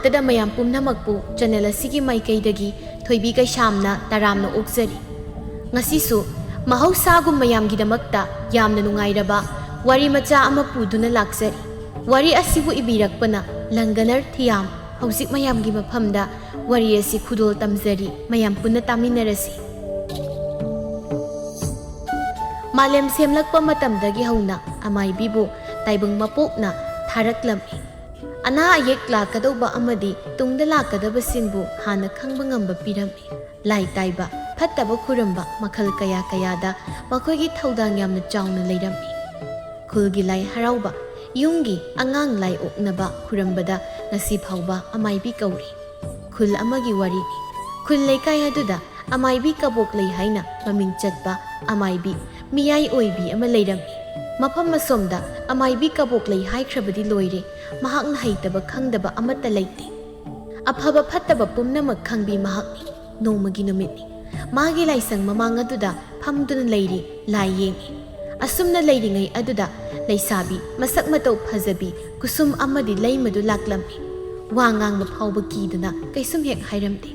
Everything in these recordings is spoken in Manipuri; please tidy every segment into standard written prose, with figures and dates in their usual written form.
ꯃꯇꯝꯗ ꯃꯌꯥꯝ ꯄꯨꯝꯅꯃꯛꯄꯨ ꯆꯦꯅꯦꯜ ꯑꯁꯤꯒꯤ ꯃꯥꯏꯀꯩꯗꯒꯤ ꯊꯣꯏꯕꯤ ꯀꯩꯁꯥꯝꯅ ꯇꯔꯥꯝꯅ ꯑꯣꯛꯆꯔꯤ꯫ ꯉꯁꯤꯁꯨ ꯃꯍꯧꯁꯥꯒꯨꯝ ꯃꯌꯥꯝꯒꯤꯗꯃꯛꯇ ꯌꯥꯝꯅ ꯅꯨꯡꯉꯥꯏꯔꯕ ꯋꯥꯔꯤ ꯃꯆꯥ ꯑꯃ ꯄꯨꯗꯨꯅ ꯂꯥꯛꯆꯔꯤ꯫ ꯋꯥꯔꯤ ꯑꯁꯤꯕꯨ ꯏꯕꯤꯔꯛꯄꯅ ꯂꯪꯒꯅꯔ ꯊꯤꯌꯥꯝ꯫ ꯍꯧꯖꯤꯛ ꯃꯌꯥꯝꯒꯤ ꯃꯐꯝꯗ ꯋꯥꯔꯤ ꯑꯁꯤ ꯈꯨꯗꯣꯜ ꯇꯝꯖꯔꯤ, ꯃꯌꯥꯝ ꯄꯨꯟꯅ ꯇꯥꯃꯤꯟꯅꯔꯁꯤ꯫ ꯃꯥꯂꯦꯝ ꯁꯦꯝꯂꯛꯄ ꯃꯇꯝꯗꯒꯤ ꯍꯧꯅ ꯑꯃꯥꯏꯕꯤꯕꯨ ꯇꯥꯏꯕꯪ ꯃꯄꯣꯛꯅ ꯊꯥꯔꯛꯂꯝꯃꯤ꯫ ꯑꯅꯥ ꯑꯌꯦꯛ ꯂꯥꯛꯀꯗꯧꯕ ꯑꯃꯗꯤ ꯇꯨꯡꯗ ꯂꯥꯛꯀꯗꯕꯁꯤꯡꯕꯨ ꯍꯥꯟꯅ ꯈꯪꯕ ꯉꯝꯕ ꯄꯤꯔꯝꯃꯤ꯫ ꯂꯥꯏ ꯇꯥꯏꯕ, ꯐꯠꯇꯕ ꯈꯨꯔꯨꯝꯕ ꯃꯈꯜ ꯀꯌꯥ ꯀꯌꯥꯗ ꯃꯈꯣꯏꯒꯤ ꯊꯧꯗꯥꯡ ꯌꯥꯝꯅ ꯆꯥꯎꯅ ꯂꯩꯔꯝꯃꯤ꯫ ꯈꯨꯜꯒꯤ ꯂꯥꯏ ꯍꯔꯥꯎꯕ, ꯌꯨꯝꯒꯤ ꯑꯉꯥꯡ ꯂꯥꯏ ꯑꯣꯛꯅꯕ ꯈꯨꯔꯝꯕꯗ ꯉꯁꯤ ꯐꯥꯎꯕ ꯑꯃꯥꯏꯕꯤ ꯀꯧꯔꯤ꯫ ꯈꯨꯜ ꯑꯃꯒꯤ ꯋꯥꯔꯤꯅꯤ꯫ ꯈꯨꯜ ꯂꯩꯀꯥꯏ ꯑꯗꯨꯗ ꯑꯃꯥꯏꯕꯤ ꯀꯕꯣꯛꯂꯩ ꯍꯥꯏꯅ ꯃꯃꯤꯡ ꯆꯠꯄ ꯑꯃꯥꯏꯕꯤ ꯃꯤꯌꯥꯏ ꯑꯣꯏꯕꯤ ꯑꯃ ꯂꯩꯔꯝꯃꯤ꯫ ꯃꯐꯝ ꯑꯁꯣꯝꯗ ꯑꯃꯥꯏꯕꯤ ꯀꯕꯣꯛꯂꯩ ꯍꯥꯏꯈ꯭ꯔꯕꯗꯤ ꯂꯣꯏꯔꯦ, ꯃꯍꯥꯛꯅ ꯍꯩꯇꯕ ꯈꯪꯗꯕ ꯑꯃꯠꯇ ꯂꯩꯇꯦ꯫ ꯑꯐꯕ ꯐꯠꯇꯕ ꯄꯨꯝꯅꯃꯛ ꯈꯪꯕꯤ ꯃꯍꯥꯛꯅꯤ꯫ ꯅꯣꯡꯃꯒꯤ ꯅꯨꯃꯤꯠꯅꯤ꯫ ꯃꯥꯒꯤ ꯂꯥꯏꯁꯪ ꯃꯃꯥꯡ ꯑꯗꯨꯗ ꯐꯝꯗꯨꯅ ꯂꯩꯔꯤ, ꯂꯥꯏ ꯌꯦꯡꯉꯤ꯫ ꯑꯁꯨꯝꯅ ꯂꯩꯔꯤꯉꯩ ꯑꯗꯨꯗ ꯂꯩꯁꯥꯕꯤ ꯃꯁꯛ ꯃꯇꯧ ꯐꯖꯕꯤ ꯀꯨꯁꯨꯝ ꯑꯃꯗꯤ ꯂꯩꯃꯗꯨ ꯂꯥꯛꯂꯝꯃꯤ꯫ ꯋꯥ ꯉꯥꯡꯕ ꯐꯥꯎꯕ ꯀꯤꯗꯨꯅ ꯀꯩꯁꯨꯝ ꯍꯦꯛ ꯍꯥꯏꯔꯝꯗꯦ꯫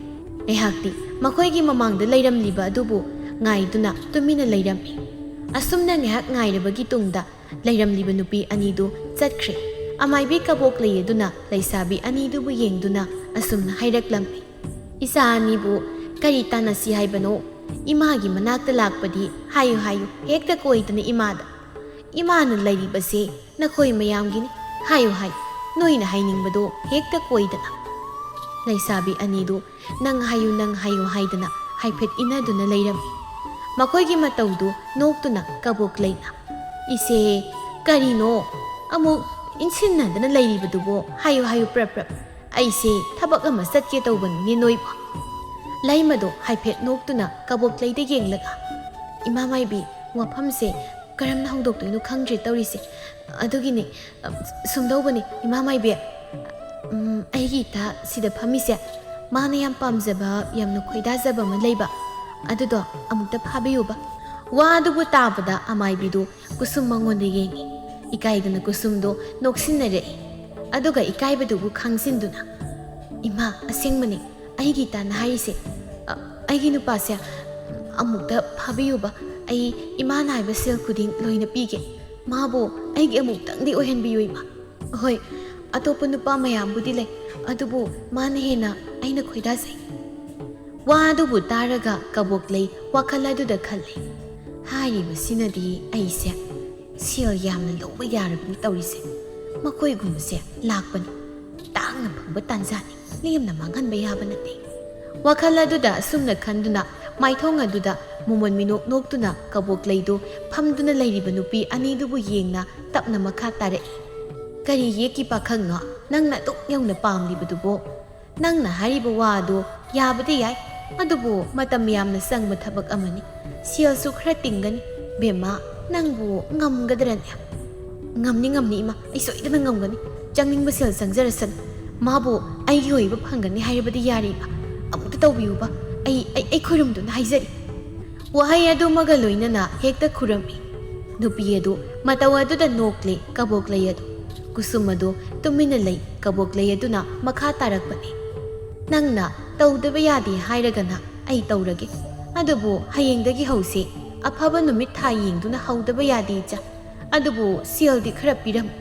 ꯉꯥꯏꯍꯥꯛꯇꯤ ꯃꯈꯣꯏꯒꯤ ꯃꯃꯥꯡꯗ ꯂꯩꯔꯝꯂꯤꯕ ꯑꯗꯨꯕꯨ ꯉꯥꯏꯗꯨꯅ ꯇꯨꯃꯤꯟꯅ ꯂꯩꯔꯝꯃꯤ꯫ ꯑꯁꯨꯝꯅ ꯉꯥꯏꯍꯥꯛ ꯉꯥꯏꯔꯕꯒꯤ ꯇꯨꯡꯗ ꯂꯩꯔꯝꯂꯤꯕ ꯅꯨꯄꯤ ꯑꯅꯤꯗꯨ ꯆꯠꯈ꯭ꯔꯦ꯫ ꯑꯃꯥꯏꯕꯤ ꯀꯕꯣꯛꯂꯩ ꯑꯗꯨꯅ ꯂꯩꯁꯥꯕꯤ ꯑꯅꯤꯗꯨꯕꯨ ꯌꯦꯡꯗꯨꯅ ꯑꯁꯨꯝꯅ ꯍꯥꯏꯔꯛꯂꯝꯃꯤ꯫ ꯏꯆꯥ ꯑꯅꯤꯕꯨ ꯀꯔꯤ ꯇꯥꯟꯅꯁꯤ ꯍꯥꯏꯕꯅꯣ? ꯏꯃꯥꯒꯤ ꯃꯅꯥꯛꯇ ꯂꯥꯛꯄꯗꯤ ꯍꯥꯏꯌꯨ ꯍꯥꯏꯌꯨ, ꯍꯦꯛꯇ ꯀꯣꯏꯗꯅ ꯏꯃꯥꯗ꯫ ꯏꯃꯥꯅ ꯂꯩꯔꯤꯕꯁꯦ ꯅꯈꯣꯏ ꯃꯌꯥꯝꯒꯤꯅꯤ, ꯍꯥꯏꯌꯨ ꯍꯥꯏꯌꯨ, ꯅꯣꯏꯅ ꯍꯥꯏꯅꯤꯡꯕꯗꯣ ꯍꯦꯛꯇ ꯀꯣꯏꯗꯅ꯫ ꯂꯩꯁꯥꯕꯤ ꯑꯅꯤꯗꯨ ꯅꯪ ꯍꯥꯏꯌꯨ ꯍꯥꯏꯗꯅ ꯍꯥꯏꯐꯦꯠ ꯏꯟꯅꯗꯨꯅ ꯂꯩꯔꯝꯃꯤ꯫ ꯃꯈꯣꯏꯒꯤ ꯃꯇꯧꯗꯨ ꯅꯣꯛꯇꯨꯅ ꯀꯕꯣꯛꯂꯩꯅ "ꯏꯆꯦ, ꯀꯔꯤꯅꯣ ꯑꯃꯨꯛ ꯏꯟꯁꯤꯟꯅꯗꯅ ꯂꯩꯔꯤꯕꯗꯨꯕꯣ? ꯍꯥꯏꯌꯨ ꯍꯥꯏꯌꯨ ꯄ꯭ꯔꯞ ꯄ꯭ꯔꯞ, ꯑꯩꯁꯦ ꯊꯕꯛ ꯑꯃ ꯆꯠꯀꯦ ꯇꯧꯕꯅꯤꯅꯦ ꯅꯣꯏꯕꯨ." ꯂꯩꯃꯗꯣ ꯍꯥꯏꯐꯦꯠ ꯅꯣꯛꯇꯨꯅ ꯀꯕꯣꯛꯂꯩꯗ ꯌꯦꯡꯂꯒ "ꯏꯃꯥ ꯃꯥꯏꯕꯤ, ꯋꯥꯐꯝꯁꯦ ꯀꯔꯝꯅ ꯍꯧꯗꯣꯛꯇꯣꯏꯅꯣ ꯈꯪꯗ꯭ꯔꯦ ꯇꯧꯔꯤꯁꯦ, ꯑꯗꯨꯒꯤꯅꯤ ꯁꯨꯝꯗꯧꯕꯅꯤ ꯏꯃꯥ ꯃꯥꯏꯕꯤ, ꯑꯩꯒꯤ ꯏꯇꯥ ꯁꯤꯗ ꯐꯝꯃꯤꯁꯦ, ꯃꯥꯅ ꯌꯥꯝ ꯄꯥꯝꯖꯕ, ꯌꯥꯝꯅ ꯈꯣꯏꯗꯥꯖꯕ ꯑꯃ ꯂꯩꯕ, ꯑꯗꯨꯗꯣ ꯑꯃꯨꯛꯇ ꯐꯥꯕꯤꯌꯨꯕ." ꯋꯥ ꯑꯗꯨꯕꯨ ꯇꯥꯕꯗ ꯑꯃꯥꯏꯕꯤꯗꯨ ꯀꯨꯁꯨꯝ ꯃꯉꯣꯟꯗ ꯌꯦꯡꯉꯤ꯫ ꯏꯀꯥꯏꯗꯨꯅ ꯀꯨꯁꯨꯝꯗꯣ ꯅꯣꯛꯁꯤꯟꯅꯔꯛꯏ꯫ ꯑꯗꯨꯒ ꯏꯀꯥꯏꯕꯗꯨꯕꯨ ꯈꯥꯡꯖꯤꯟꯗꯨꯅ "ꯏꯃꯥ, ꯑꯁꯦꯡꯕꯅꯤ ꯑꯩꯒꯤ ꯏꯇꯥꯅ ꯍꯥꯏꯔꯤꯁꯦ, ꯑꯩꯒꯤ ꯅꯨꯄꯥꯁꯦ ꯑꯃꯨꯛꯇ ꯐꯥꯕꯤꯌꯨꯕ, ꯑꯩ ꯏꯃꯥꯅ ꯍꯥꯏꯕ ꯁꯦꯜ ꯈꯨꯗꯤꯡ ꯂꯣꯏꯅ ꯄꯤꯒꯦ, ꯃꯥꯕꯨ ꯑꯩꯒꯤ ꯑꯃꯨꯛꯇꯪꯗꯤ ꯑꯣꯏꯍꯟꯕꯤꯌꯨ ꯏꯃꯥ꯫ ꯍꯣꯏ, ꯑꯇꯣꯞꯄ ꯅꯨꯄꯥ ꯃꯌꯥꯝꯕꯨꯗꯤ ꯂꯩ, ꯑꯗꯨꯕꯨ ꯃꯥꯅ ꯍꯦꯟꯅ ꯑꯩꯅ ꯈꯣꯏꯗꯥꯖꯩ." ꯋꯥ ꯑꯗꯨꯕꯨ ꯇꯥꯔꯒ ꯀꯕꯣꯛꯂꯩ ꯋꯥꯈꯜ ꯑꯗꯨꯗ ꯈꯜꯂꯤ꯫ ꯍꯥꯏꯔꯤꯕꯁꯤꯅꯗꯤ ꯑꯩꯁꯦ ꯁꯦꯜ ꯌꯥꯝꯅ ꯂꯧꯕ ꯌꯥꯔꯕꯅꯤ ꯇꯧꯔꯤꯁꯦ, ꯃꯈꯣꯏꯒꯨꯝꯕꯁꯦ ꯂꯥꯛꯄꯅꯤ, ꯇꯥꯡꯅ ꯐꯪꯕ ꯇꯥꯟꯖꯥꯅꯤ, ꯂꯦꯝꯅ ꯃꯥꯡꯍꯟꯕ ꯌꯥꯕ ꯅꯠꯇꯦ꯫ ꯋꯥꯈꯜ ꯑꯗꯨꯗ ꯑꯁꯨꯝꯅ ꯈꯟꯗꯨꯅ ꯃꯥꯏꯊꯣꯡ ꯑꯗꯨꯗ ꯃꯣꯃꯣꯟ ꯃꯤꯅꯣꯛ ꯅꯣꯛꯇꯨꯅ ꯀꯕꯣꯛꯂꯩꯗꯨ ꯐꯝꯗꯨꯅ ꯂꯩꯔꯤꯕ ꯅꯨꯄꯤ ꯑꯅꯤꯗꯨꯕꯨ ꯌꯦꯡꯅ ꯇꯞꯅ ꯃꯈꯥ ꯇꯥꯔꯛꯏ꯫ "ꯀꯔꯤ ꯌꯦꯛꯀꯤ ꯄꯥꯈꯪꯅꯣ ꯅꯪꯅ ꯑꯗꯨꯛ ꯌꯧꯅ ꯄꯥꯝꯂꯤꯕꯗꯨꯕꯣ? ꯅꯪꯅ ꯍꯥꯏꯔꯤꯕ ꯋꯥ ꯑꯗꯨ ꯌꯥꯕꯗꯤ ꯌꯥꯏ, ꯑꯗꯨꯕꯨ ꯃꯇꯝ ꯌꯥꯝꯅ ꯆꯪꯕ ꯊꯕꯛ ꯑꯃꯅꯤ, ꯁꯦꯜꯁꯨ ꯈꯔ ꯇꯤꯡꯒꯅꯤ, ꯕꯦꯝꯃ ꯅꯪꯕꯨ ꯉꯝꯒꯗ꯭ꯔꯅꯦ?" "ꯉꯝꯅꯤ ꯏꯃꯥ, ꯑꯩ ꯁꯣꯏꯗꯅ ꯉꯝꯒꯅꯤ, ꯆꯪꯅꯤꯡꯕ ꯁꯦꯜ ꯆꯪꯖꯔꯁꯅꯨ, ꯃꯥꯕꯨ ꯑꯩꯒꯤ ꯑꯣꯏꯕ ꯐꯪꯒꯅꯤ ꯍꯥꯏꯔꯕꯗꯤ ꯌꯥꯔꯦ ꯏꯃꯥ, ꯑꯃꯨꯛꯇ ꯇꯧꯕꯤꯌꯨꯕ, ꯑꯩ ꯈꯨꯔꯨꯝꯗꯨꯅ ꯍꯥꯏꯖꯔꯤ." ꯋꯥꯍꯩ ꯑꯗꯨꯃꯒ ꯂꯣꯏꯅꯅ ꯍꯦꯛꯇ ꯈꯨꯔꯝꯃꯤ꯫ ꯅꯨꯄꯤ ꯑꯗꯨ ꯃꯇꯧ ꯑꯗꯨꯗ ꯅꯣꯛꯂꯦ ꯀꯕꯣꯛꯂꯩ ꯑꯗꯨ꯫ ꯀꯨꯁꯨꯝ ꯑꯗꯨ ꯇꯨꯃꯤꯟꯅ ꯂꯩ꯫ ꯀꯕꯣꯛꯂꯩ ꯑꯗꯨꯅ ꯃꯈꯥ ꯇꯥꯔꯛꯄꯅꯤ꯫ "ꯅꯪꯅ ꯇꯧꯗꯕ ꯌꯥꯗꯦ ꯍꯥꯏꯔꯒꯅ ꯑꯩ ꯇꯧꯔꯒꯦ, ꯑꯗꯨꯕꯨ ꯍꯌꯦꯡꯗꯒꯤ ꯍꯧꯁꯤ, ꯑꯐꯕ ꯅꯨꯃꯤꯠ ꯊꯥ ꯌꯦꯡꯗꯨꯅ ꯍꯧꯗꯕ ꯌꯥꯗꯦ ꯏꯆꯥ, ꯑꯗꯨꯕꯨ ꯁꯦꯜꯗꯤ ꯈꯔ ꯄꯤꯔꯝꯃꯨ."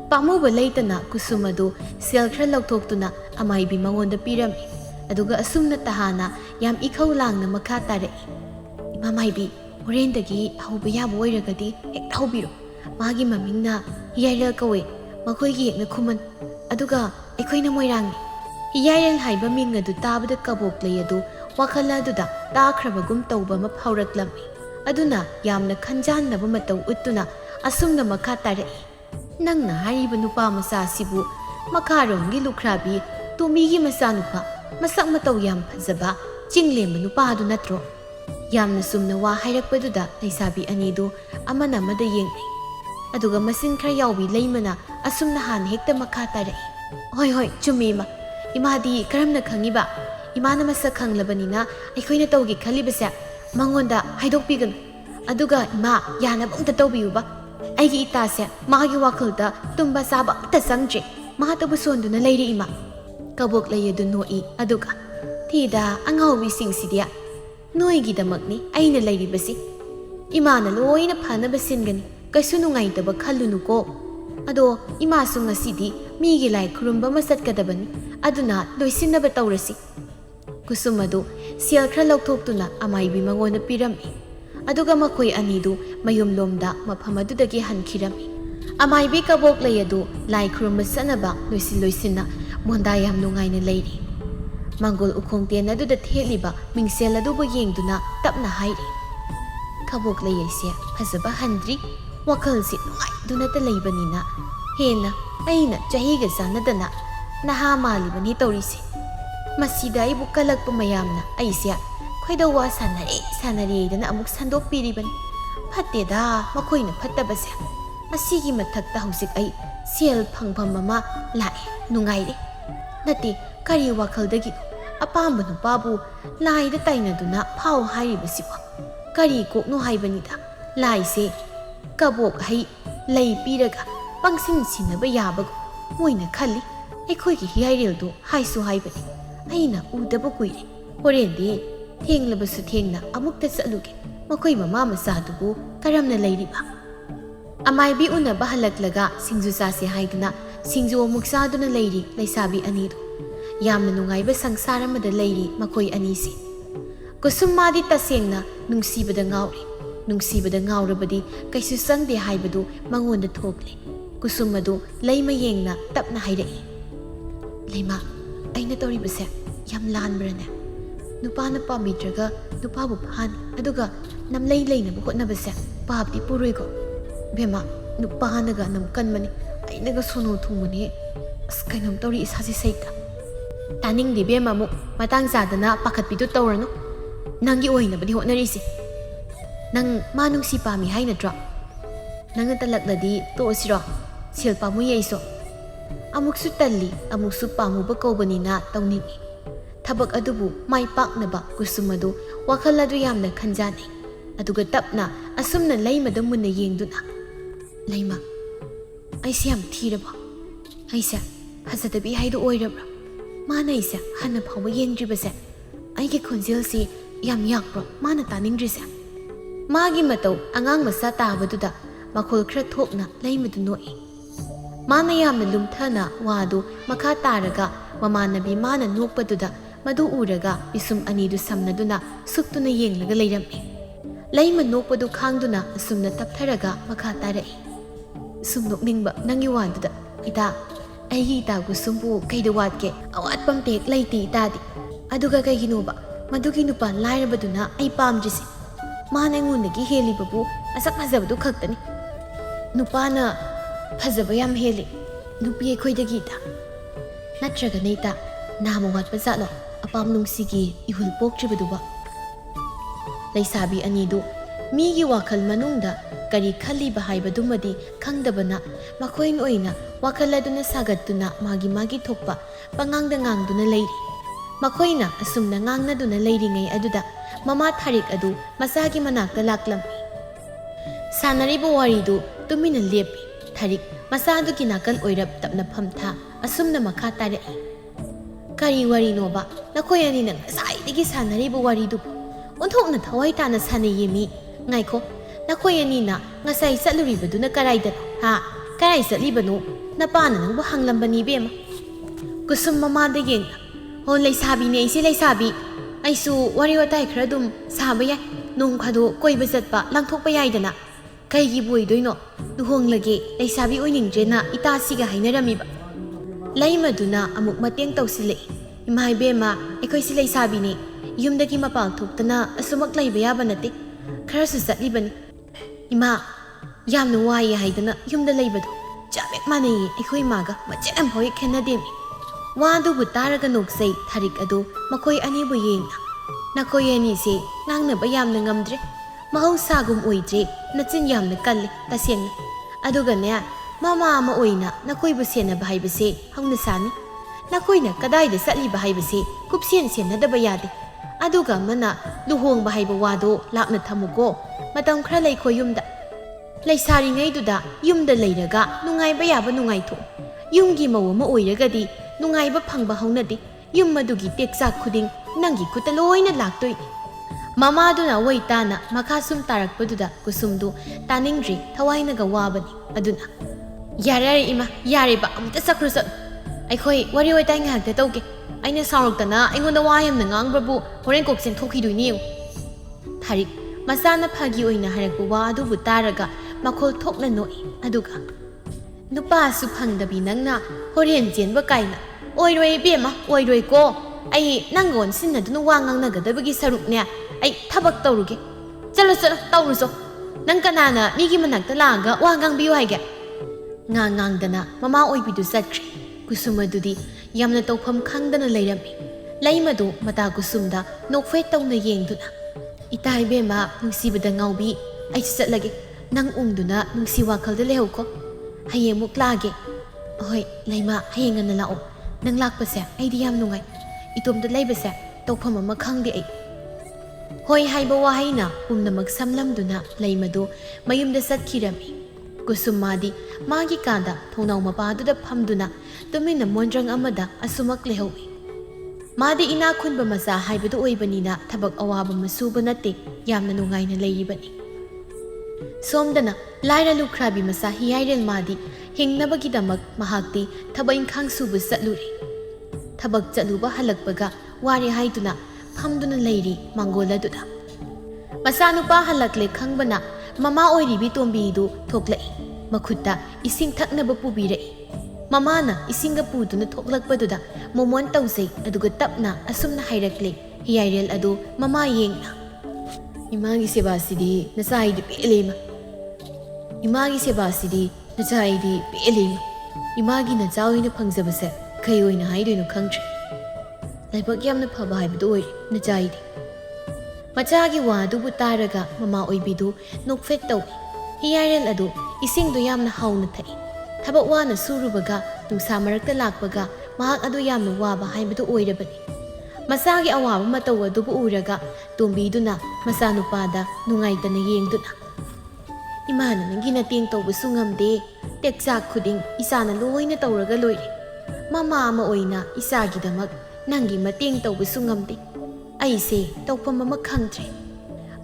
ꯄꯥꯝꯃꯨꯕ ꯂꯩꯇꯅ ꯀꯨꯁꯨꯝ ꯑꯗꯨ ꯁꯦꯜ ꯈꯔ ꯂꯧꯊꯣꯛꯇꯨꯅ ꯑꯃꯥꯏꯕꯤ ꯃꯉꯣꯟꯗ ꯄꯤꯔꯝꯃꯤ꯫ ꯑꯗꯨꯒ ꯑꯁꯨꯝꯅ ꯇꯍꯥꯅ ꯌꯥꯝ ꯏꯈꯧ ꯂꯥꯡꯅ ꯃꯈꯥ ꯇꯥꯔꯛꯏ꯫ "ꯏꯃꯥ ꯃꯥꯏꯕꯤ, ꯍꯣꯔꯦꯟꯗꯒꯤ ꯍꯧꯕ ꯌꯥꯕ ꯑꯣꯏꯔꯒꯗꯤ ꯍꯦꯛꯇ ꯍꯧꯕꯤꯔꯣ, ꯃꯥꯒꯤ ꯃꯃꯤꯡꯅ ꯍꯤꯌꯥꯏꯔꯦꯜ ꯀꯧꯋꯦ, ꯃꯈꯣꯏꯒꯤ ꯌꯦꯛꯅ ꯈꯨꯃꯟ, ꯑꯗꯨꯒ ꯑꯩꯈꯣꯏꯅ ꯃꯣꯏꯔꯥꯡꯅꯤ." ꯍꯤꯌꯥꯏꯔꯦꯜ ꯍꯥꯏꯕ ꯃꯤꯡ ꯑꯗꯨ ꯇꯥꯕꯗ ꯀꯕꯣꯛꯂꯩ ꯑꯗꯨ ꯋꯥꯈꯜ ꯑꯗꯨꯗ ꯇꯥꯈ꯭ꯔꯕꯒꯨꯝ ꯇꯧꯕ ꯑꯃ ꯐꯥꯎꯔꯛꯂꯝꯃꯤ꯫ ꯑꯗꯨꯅ ꯌꯥꯝꯅ ꯈꯟꯖꯥꯟꯅꯕ ꯃꯇꯧ ꯎꯠꯇꯨꯅ ꯑꯁꯨꯝꯅ ꯃꯈꯥ ꯇꯥꯔꯛꯏ꯫ "ꯅꯪꯅ ꯍꯥꯏꯔꯤꯕ ꯅꯨꯄꯥ ꯃꯆꯥꯁꯤꯕꯨ ꯃꯈꯥꯔꯣꯝꯒꯤ ꯂꯨꯈ꯭ꯔꯥꯕꯤ ꯇꯣꯝꯕꯤꯒꯤ ꯃꯆꯥꯅꯨꯄꯥ, ꯃꯁꯛ ꯃꯇꯧ ꯌꯥꯝ ꯐꯖꯕ ꯆꯤꯡꯂꯦꯝꯕ ꯅꯨꯄꯥꯗꯨ ꯅꯠꯇ꯭ꯔꯣ?" ꯌꯥꯝꯅ ꯆꯨꯝꯅ ꯋꯥ ꯍꯥꯏꯔꯛꯄꯗꯨꯗ ꯂꯩꯁꯥꯕꯤ ꯑꯅꯤꯗꯨ ꯑꯃꯅ ꯑꯃꯗ ꯌꯦꯡꯅꯩ꯫ ꯑꯗꯨꯒ ꯃꯆꯤꯟ ꯈꯔ ꯌꯥꯎꯕꯤ ꯂꯩꯃꯅ ꯑꯁꯨꯝꯅ ꯍꯥꯟꯅ ꯍꯦꯛꯇ ꯃꯈꯥ ꯇꯥꯔꯛꯏ꯫ "ꯍꯣꯏ, ꯆꯨꯝꯃꯤ ꯏꯃꯥ, ꯏꯃꯥꯗꯤ ꯀꯔꯝꯅ ꯈꯪꯉꯤꯕ? ꯏꯃꯥꯅ ꯃꯁꯛ ꯈꯪꯂꯕꯅꯤꯅ ꯑꯩꯈꯣꯏꯅ ꯇꯧꯒꯦ ꯈꯜꯂꯤꯕꯁꯦ ꯃꯉꯣꯟꯗ ꯍꯥꯏꯗꯣꯛꯄꯤꯒꯅꯨ, ꯑꯗꯨꯒ ꯏꯃꯥ ꯌꯥꯅꯕ ꯑꯝꯇ ꯇꯧꯕꯤꯌꯨꯕ, ꯑꯩꯒꯤ ꯏꯇꯥꯁꯦ ꯃꯥꯒꯤ ꯋꯥꯈꯜꯗ ꯇꯨꯝꯕ ꯆꯥꯕ ꯑꯝꯇ ꯆꯪꯗ꯭ꯔꯦ, ꯃꯥꯇꯕꯨ ꯁꯣꯟꯗꯨꯅ ꯂꯩꯔꯤ ꯏꯃꯥ." Kabok lay adu noi aduga thida angaubi singsidia noigidamagni aina lairibasi imana loina phanaba singani kaisu nungaitaba khallunuko ado imasu ngasidi migi lai khurumba masatkadabani aduna loisinaba tawrasi kusum adu sial khra lokthoktuna amaibi mangona pirami aduga makoi anidu mayumlomda mafam adudagi hankhirami amaibi kabok lay adu lai khurumba sanaba loisinna monda yam nungaina leiri Mangol ukongten aduda theliba mingsel adubu yengduna tapna hairi kabok layese phazaba handri wakalsi nugaiduna ta leibanina hena aina chahiga sanadana naha malibani tawrise masida ibu kalakpa mayamna aise khoida wa sanare dana amuk sandok piribani phatteda makoina phattabase asigi mathakta husik ai sel phangpham mama lae nungaire nati kari wakaldagi apamba nupabu laida tainaduna phau hairibasiba kari kokno haibanida laise kabok hai lei piraga pangsin sinaba yabago moina khali ekhoigi hiairel do haisu haibani aina udaba kuire horendi thenglabasu thengna amukta chaluge makoi mama masadubu karamna leiriba amaibi unaba halaklaga singju sase haiduna singju muksaduna leiri leisabi anidu yamna nungaiba sangsara mada leiri makoi anisi kusum madi tasengna nungsibada ngaurabadi kaisu sangde haibadu mangonda thokle kusum adu leima yengna tapna hairai leima aina tori base yam lanbrane nupana pamidraga nupabu phan aduga namlei leina bu hotnabase papdi puruigo bema nupanaga namkanmani ainaga sono thumani askainam tori isasi saita taning di bema mu matang sadana pakhatpidu tawranu nangi oina badi hotnarisi nang manung si pami hai na dra nang talakladi to osiro sil pamu yeiso amuksu talli amuksu pamu ba kobani na tawningi thabak adubu mai paknaba kusumadu wakhaladu yamna khanjani aduga tapna asumna leimada munna yengduna leima aisi yam thiraba aisa hazadabi haidu oirabra mana isa hanna phawa yengdribase aige khonjelsi yam yakbro mana taningdrise magi matau angang masa tabaduda makhol khra thokna leimadu noi mana yamna lumthana wadu makha taraga mamanabi mana nokpaduda madu uraga isum anidu samnaduna suktuna yenglaga leirami leima nokpadu khangduna asumna taptharaga makha tarai sum nokningba nangi wanduda ita aigi ita gusumbu kaida watke awatpam tek leiti itadi aduga kaiginoba madugi nupa lairabaduna ai pamjisi mana ngundagi heli babu asak phazabadu khaktani nupana phazaba yam heli nupi khoidagi ta natraga neita namu watpa zalo apam nungsigi ihul poktribaduba leisabi anidu migi wakhal manungda kari khali bahaibadumadi khangdabana makhoin oina wakhaladuna sagatuna magi thokpa pangangda ngangduna leiri makhoina asumna ngangnaduna leiringai aduda mama tharik adu masagi manakta laklam sanaribu waridu tumina lepi tharik masadu kinakal oirap tapna phamtha asumna makha tare kari wari noba nakoyani nang saidigi sanaribu waridu onthokna thawai tana sanayemi ngaikho nakoyani na ngasai satluribaduna karaida ha karai satlibanu napana nang bu hanglambani bema kusum mama de yeng ho leisabi ne ise leisabi aisu wari watai khra dum saba yai nong khado koiba chatpa langthokpa yaidana kaigi boidoino luhonglage leisabi oiningdrena itasiga hainaramiba leimaduna amuk mateng tawsile imai bema ekoi si leisabi ne yumdagi mapal thoktana asumak leiba yaba nate kharasu chatlibani ima yamna wai haidana yumda leibado chamek manai ekoi maga machem hoi khenademi wadu butaraga noksei tharik adu makoi ani bu yengna nakoi ani se nangna ba yamna ngamdre mahausa gum oidre nachin yamna kalle tasengna aduga ne mama ama oina nakoi bu sena bahai base hangna sani nakoi na kadai da satli bahai base kupsen sena da bayade aduga mana luhong bahai ba wado lakna thamugo matam khra lei khoyumda leisari ngai duda yumda leiraga nungai ba yaba nungai tho yumgi maw ma oiragadi ꯅꯨꯡꯉꯥꯏꯕ ꯐꯪꯕ ꯍꯧꯅꯗꯦ ꯌꯨꯝ ꯑꯗꯨꯒꯤ ꯇꯦꯛꯆꯥꯛ ꯈꯨꯗꯤꯡ ꯅꯪꯒꯤ ꯈꯨꯠꯇ ꯂꯣꯏꯅ ꯂꯥꯛꯇꯣꯏꯅꯤ ꯃꯃꯥꯗꯨꯅ ꯋꯥꯏ ꯇꯥꯅ ꯃꯈꯥ ꯁꯨꯝ ꯇꯥꯔꯛꯄꯗꯨꯗ ꯀꯨꯁꯨꯝꯗꯨ ꯇꯥꯅꯤꯡꯗ꯭ꯔꯤ ꯊꯋꯥꯏꯅꯒ ꯋꯥꯕꯅꯤ ꯑꯗꯨꯅ ꯌꯥꯔꯦ ꯏꯃꯥ ꯌꯥꯔꯦꯕ ꯑꯃꯨꯛꯇ ꯆꯠꯈ꯭ꯔꯣ ꯆꯠꯂꯣ ꯑꯩꯈꯣꯏ ꯋꯥꯔꯤ ꯋꯥꯇꯥꯏ ꯉꯥꯏꯍꯥꯛꯇ ꯇꯧꯒꯦ ꯑꯩꯅ ꯁꯥꯎꯔꯛꯇꯅ ꯑꯩꯉꯣꯟꯗ ꯋꯥ ꯌꯥꯝꯅ ꯉꯥꯡꯕ꯭ꯔꯕꯨ ꯍꯣꯔꯦꯟ ꯀꯣꯛ ꯆꯦꯟꯊꯣꯛꯈꯤꯗꯣꯏꯅꯤ ꯌꯦꯡꯉꯨ ꯊꯥꯔꯤꯛ ꯃꯆꯥꯅ ꯐꯥꯒꯤ ꯑꯣꯏꯅ ꯍꯥꯏꯔꯛꯄ ꯋꯥ ꯑꯗꯨꯕꯨ ꯇꯥꯔꯒ ꯃꯈꯣꯜ ꯊꯣꯛꯅ ꯅꯣꯛꯏ ꯑꯗꯨꯒ ꯅꯨꯄꯥꯁꯨ ꯐꯪꯗꯕꯤ ꯅꯪꯅ ꯍꯣꯔꯦꯟ ꯆꯦꯟꯕ ꯀꯥꯏꯅ ꯑꯣꯏꯔꯣꯏ ꯏꯕꯦꯝꯃ ꯑꯣꯏꯔꯣꯏꯀꯣ ꯑꯩ ꯅꯪꯒ ꯑꯣꯟꯁꯤꯟꯅꯗꯨꯅ ꯋꯥ ꯉꯥꯡꯅꯒꯗꯕꯒꯤ ꯁꯔꯨꯛꯅꯦ ꯑꯩ ꯊꯕꯛ ꯇꯧꯔꯨꯒꯦ ꯆꯠꯂꯣ ꯆꯠꯂꯣ ꯇꯧꯔꯨꯆꯣ ꯅꯪ ꯀꯅꯥꯅ ꯃꯤꯒꯤ ꯃꯅꯥꯛꯇ ꯂꯥꯛꯑꯒ ꯋꯥ ꯉꯥꯡꯕꯤꯌꯨ ꯍꯥꯏꯒꯦ ꯉꯥꯡꯗꯅ ꯃꯃꯥ ꯑꯣꯏꯕꯤꯗꯨ ꯆꯠꯈ꯭ꯔꯦ ꯀꯨꯁꯨꯝ ꯑꯗꯨꯗꯤ ꯌꯥꯝꯅ ꯇꯧꯐꯝ ꯈꯪꯗꯅ ꯂꯩꯔꯝꯃꯤ ꯂꯩꯃꯗꯨ ꯃꯇꯥ ꯀꯨꯁꯨꯝꯗ ꯅꯣꯛꯐꯦꯠ ꯇꯧꯅ ꯌꯦꯡꯗꯨꯅ ꯏꯇꯥ ꯏꯕꯦꯝꯃ ꯅꯨꯡꯁꯤꯕꯗ ꯉꯥꯎꯕꯤ ꯑꯩꯁꯨ ꯆꯠꯂꯒꯦ ꯅꯪ ꯎꯡꯗꯨꯅ ꯅꯨꯡꯁꯤ ꯋꯥꯈꯜꯗ ꯂꯩꯍꯧꯀꯣ ꯍꯌꯦꯡ ꯑꯃꯨꯛ ꯂꯥꯛꯑꯒꯦ ꯑꯍꯣꯏ ꯂꯩꯃ ꯍꯌꯦꯡ ꯉꯟꯅ ꯂꯥꯛꯑꯣ ꯅꯪ ꯂꯥꯛꯄꯁꯦ ꯑꯩꯗꯤ ꯌꯥꯝ ꯅꯨꯡꯉꯥꯏ ꯏꯇꯣꯝꯇ ꯂꯩꯕꯁꯦ ꯇꯧꯐꯝ ꯑꯃ ꯈꯪꯗꯦ ꯑꯩ ꯍꯣꯏ ꯍꯥꯏꯕ ꯋꯥꯍꯩꯅ ꯄꯨꯝꯅꯃꯛ ꯁꯝꯂꯝꯗꯨꯅ ꯂꯩꯃꯗꯨ ꯃꯌꯨꯝꯗ ꯆꯠꯈꯤꯔꯝꯃꯤ ꯀꯨꯁꯨꯝ ꯃꯥꯗꯤ ꯃꯥꯒꯤ ꯀꯥꯗ ꯊꯣꯡꯅꯥꯎ ꯃꯄꯥꯗꯨꯗ ꯐꯝꯗꯨꯅ ꯇꯨꯃꯤꯟꯅ ꯃꯣꯟꯗ꯭ꯔꯪ ꯑꯃꯗ ꯑꯁꯨꯃꯛ ꯂꯩꯍꯧꯏ ꯃꯥꯗꯤ ꯏꯅꯥꯛ ꯈꯨꯟꯕ ꯃꯆꯥ ꯍꯥꯏꯕꯗꯨ ꯑꯣꯏꯕꯅꯤꯅ ꯊꯕꯛ ꯑꯋꯥꯕ ꯃꯁꯨꯕ ꯅꯠꯇꯦ ꯌꯥꯝꯅ ꯅꯨꯡꯉꯥꯏꯅ ꯂꯩꯔꯤꯕꯅꯤ ꯁꯣꯝꯗꯅ ꯂꯥꯏꯔ ꯂꯨꯈ꯭ꯔꯥꯕꯤ ꯃꯆꯥ ꯍꯤꯌꯥꯏꯔꯦꯜ ꯃꯥꯗꯤ ꯍꯤꯡꯅꯕꯒꯤꯗꯃꯛ ꯃꯍꯥꯛꯇꯤ ꯊꯕꯛ ꯏꯪꯈꯥꯡ ꯁꯨꯕ ꯆꯠꯂꯨꯔꯦ ꯊꯕꯛ ꯆꯠꯂꯨꯕ ꯍꯜꯂꯛꯄꯒ ꯋꯥꯔꯦ ꯍꯥꯏꯗꯨꯅ ꯐꯝꯗꯨꯅ ꯂꯩꯔꯤ ꯃꯥꯡꯒꯣꯜ ꯑꯗꯨꯗ ꯃꯆꯥꯅꯨꯄꯥ ꯍꯜꯂꯛꯂꯦ ꯈꯪꯕꯅ ꯃꯃꯥ ꯑꯣꯏꯔꯤꯕꯤ ꯇꯣꯝꯕꯤꯗꯨ ꯊꯣꯛꯂꯛꯏ ꯃꯈꯨꯠꯇ ꯏꯁꯤꯡ ꯊꯛꯅꯕ ꯄꯨꯕꯤꯔꯛꯏ ꯃꯃꯥꯅ ꯏꯁꯤꯡꯒ ꯄꯨꯗꯨꯅ ꯊꯣꯛꯂꯛꯄꯗꯨꯗ ꯃꯣꯃꯣꯟ ꯇꯧꯖꯩ ꯑꯗꯨꯒ ꯇꯞꯅ ꯑꯁꯨꯝꯅ ꯍꯥꯏꯔꯛꯂꯦ ꯍꯤꯌꯥꯏꯔꯦꯜ ꯑꯗꯨ ꯃꯃꯥ ꯌꯦꯡꯅ ꯏꯃꯥꯒꯤ ꯁꯦꯕꯥꯁꯤꯗꯤ ꯅꯆꯥꯏꯗꯤ ꯄꯦꯜꯂꯦꯃ 이마기 세바시디 나자이디 벨링 이마기 나자오이나 팡자바세 그요이나 하이도이노 칸트리 라이박 얌나 파바 하이브도 오이 나자이디 마자기 와두부 따라가 마마 오이비도 녹페 떠오이 히야렐 아도 이싱도 얌나 하우나 타이 타박 와나 수루바가 둥사 마락다 락바가 마학 아도 얌나 와바 하이브도 오이라바니 마사기 아와바 마타와 두부 우라가 톰비두나 마사누파다 नुंगाइतना येंगदुना 이마는 नंगी नतेंग तौबसु ngamde टेक्चाक खुदिंग इसाना लोइना तौरगा लोइरे मामा अमा ओइना इसागिदमक नंगी मतेंग तौबसु ngamde अइसे तौफम अमा खंगत्रे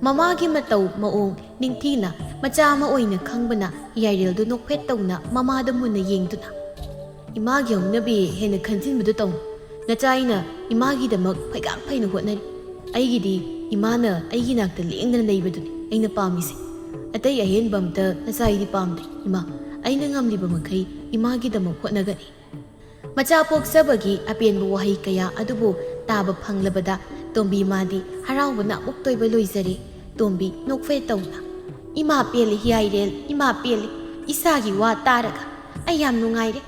ममागी मतौ मओंग निंगथीना मचा अमा ओइना खंगबना याइरेलदु नोकफेट तौना ममादा मुना येंगदुना इमागी हौनबे हेना खंजिनबदु तौ नचाइना इमागिदमक फैगाम फैना होटनरी अइगिदी इमाना अइगी नाक्ता लेंगदना लेइबदुनि अइना पामिसे अतई अहेनबमता नसाइदी पामदे इमा अइना ngamliba makai imagidamok hotnagani macha poksabagi apenbu wahi kaya adubu taba phanglabada tombi madi haraubana muktoiba loizari tombi nokfe tawna ima peli hiairel ima peli isagi wa taraga ayam nungaire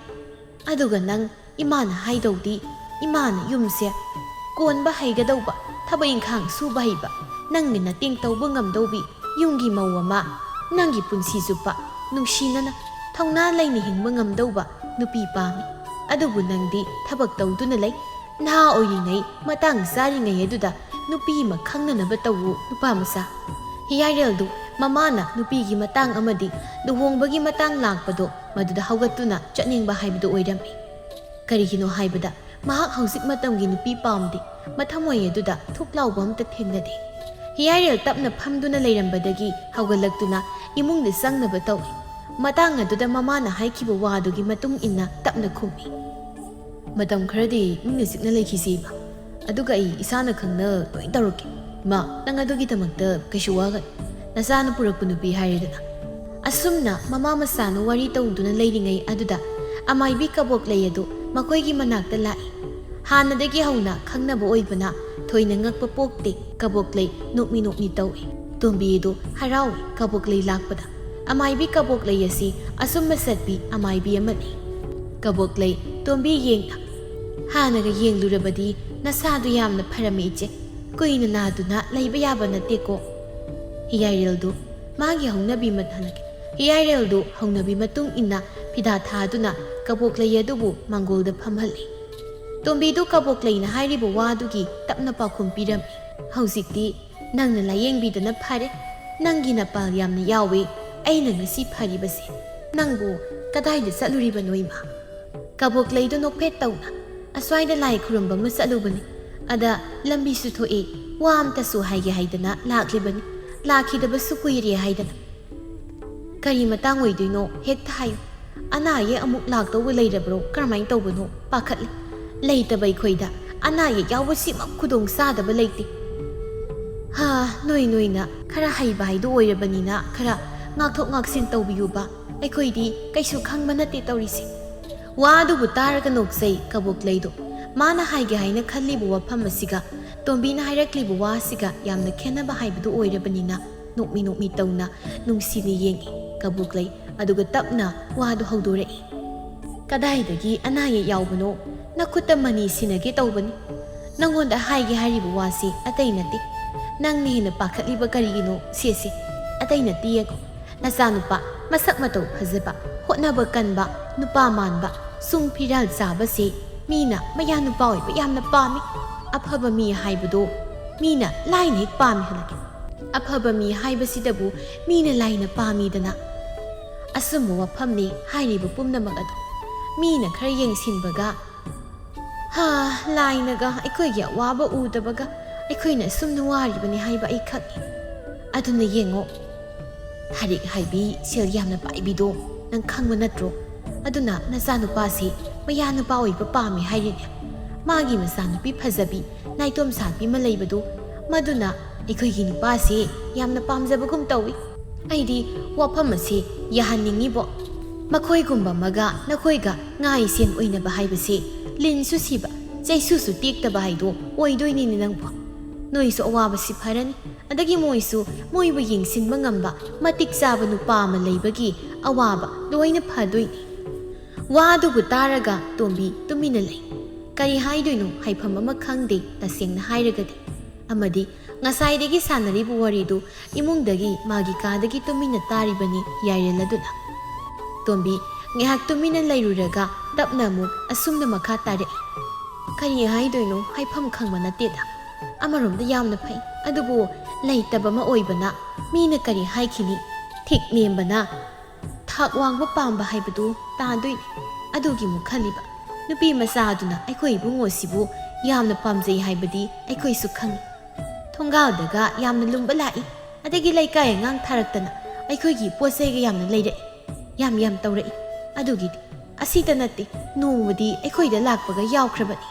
aduga nang imana haidodi imana yumse konba haigadauba thabain khang suba haiba nangina ting tawba ngamdaubi ꯌꯨꯝꯒꯤ ꯃꯧ ꯑꯃ ꯅꯪꯒꯤ ꯄꯨꯟꯁꯤ ꯆꯨꯞꯄ ꯅꯨꯡꯁꯤꯅꯅ ꯊꯧꯅꯥ ꯂꯩꯅ ꯍꯤꯡꯕ ꯉꯝꯗꯧꯕ ꯅꯨꯄꯤ ꯄꯥꯝꯃꯤ ꯑꯗꯨꯕꯨ ꯅꯪꯗꯤ ꯊꯕꯛ ꯇꯧꯗꯨꯅ ꯂꯩ ꯅꯍꯥ ꯑꯣꯏꯔꯤꯉꯩ ꯃꯇꯥꯡ ꯆꯥꯔꯤꯉꯩ ꯑꯗꯨꯗ ꯅꯨꯄꯤ ꯑꯃ ꯈꯪꯅꯅꯕ ꯇꯧꯋꯨ ꯅꯨꯄꯥ ꯃꯆꯥ ꯍꯤꯌꯥꯏꯔꯦꯜꯗꯨ ꯃꯃꯥꯅ ꯅꯨꯄꯤꯒꯤ ꯃꯇꯥꯡ ꯑꯃꯗꯤ ꯂꯨꯍꯣꯡꯕꯒꯤ ꯃꯇꯥꯡ ꯂꯥꯛꯄꯗꯣ ꯃꯗꯨꯗ ꯍꯧꯒꯠꯇꯨꯅ ꯆꯠꯅꯤꯡꯕ ꯍꯥꯏꯕꯗꯨ ꯑꯣꯏꯔꯝꯃꯤ ꯀꯔꯤꯒꯤꯅꯣ ꯍꯥꯏꯕꯗ ꯃꯍꯥꯛ ꯍꯧꯖꯤꯛ ꯃꯇꯝꯒꯤ ꯅꯨꯄꯤ ꯄꯥꯝꯗꯦ ꯃꯊꯃꯣꯏ ꯑꯗꯨꯗ ꯊꯨꯛ ꯂꯥꯎꯕ ꯑꯃꯇ ꯊꯦꯡꯅꯗꯦ हियारेल तपना फमदुना लेरंबदगी हौगलक्तुना इमुंगदे संगनब तौई मतांग अदुदा ममाना हाइखिबा वादुगी मतुंग इन्ना तपना खुमी मतम खरदि मिंगना सिकना लेखिसीबा अदुगा ई इसाना खंगना लोइ तौरके मा नंग अदुगी तमक्ता कैसु वागन नसाना पुरकपु नुपी हाइरेदना असुमना ममा मसाना वारी तौदुना लेरिङै अदुदा अमाइबी कबोक लेयदु मखोइगी मनाक्ता लाई हानदगी हौना खंगनब ओइबना थोइना ngakpa pokte kaboklei nokmi tawi tombidu harawi kaboklei lakpada amaibi kaboklei asi asumma satbi amaibi amani kaboklei tombi yengna hanaga yenglurabadi nasadu yamna pharami iche kuina naduna leiba yaba nateko hiyaireldu magi hongnabi mathanake hiyaireldu hongnabi matung inna phida thaduna kaboklei adubu mangolda phamhalli tombidu kabokleina hairibu wadugi tapna pakhum pirami hauzikti nangna layengbi phare nangi napal yamna yawe aina ngasi pharibase nangbu kadai da saluriba noima kabokleidu nokphet tawna aswaida lai khurumba ma chalubani ada lambi su thoe wa amta su haige haidana laklibani lakhidaba su kuire haidana kari matang oidoino hekta hayo ana ye amuk laktawa leirabro karmain tawbano pakhatli leitaba ikhoida ana ye yawa sima khudong sadaba leite ha noi na khara haiba haido oirabanina khara ngakthok ngaksin tawbiyuba aikhoidi kaisu khangba nate tawrisi wa du taraga noksei kabok leido mana haige haina khallibu wafam asiga tombina hairaklibu wa asiga yamna khenaba haibadu oirabanina nokmi tawna nungsini yengi kabuk lei aduga tapna wadu haudorai kadaidagi anaye yaubano nakutta mani sinage tawbani nangonda haige haribu wasi atai nati nangni hina pakhatliba karigino sese atai nati yego nasanupa masak matau phajaba hotnaba kanba nupa manba sung phiral chaba se mina maya nupa oi ba yamna pami aphaba mi haibado mina laina hek pami halake aphaba mi haibasidabu mina laina pami dana asumbo wafamni hairibu pumnamak adu mina khara yengsinbaga ha lainaga aikhoigi awaba udabaga aikhoina sumna waribani haiba ai khakni aduna yengo harik haibi sel yamna paibido nang khangba natro aduna nasanupa si maya nupa oiba pami hairine magi masanupi phajabi naitom satpi ma leibadu maduna aikhoigi nupa si yamna pamjabagum tawi aidi wafam asi yahanningibo makhoi maga nakhoiga ngai sen oinaba haibase linsu siba jaisu su tiktaba haido oidoini ni nangbo noisu awabasi pharani adagi moisu moibu yingsinba ngamba matik chaba nupa ma leibagi awaba loina phadoini wadugu taraga tombi tumina lei kari haidoino haifam ama khangde tasengna hairagadi amadi ngasaidagi sanaribu waridu imungdagi magi kadagi tumina taribani yaireladuna tombi ngehak tumina lairuraga tapna mu asumna makha tare kari haidoino haifam khangma nateda amaromda yamna phai adubu leitaba ma oibana mina kari haikhini thik nembana thak wangba pamba haibadu tadoini adugi mu khaliba nupi masa aduna aikoi bungo sibu yamna pamjai haibadi aikoi su khangi thongaldaga yamna lumba lai adagi laikai ngang tharaktana aikhoigi posaiga yamna leire yam tawrai adugi asita natti nongwadi aikhoida lakpaga yawkhrabani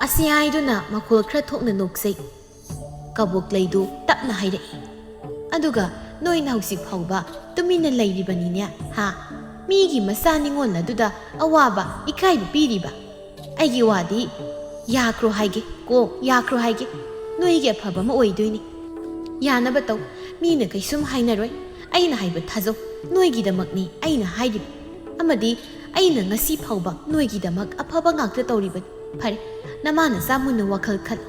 asi aiduna makol khra thokna noksai kabok leidu tapna hairai aduga noina hausi phauba tumina leiribani ne ha migi masa ningon laduda awaba ikai piriba aigi wadi yakro haige ko yakro haige noige phaba ma oidoini yanaba taw mina kaisum hainaroi aina haiba thajo noigi damakni aina haidi amadi aina ngasi phauba noigi damak aphaba ngakta tawriba phare namana samuna wakhal khal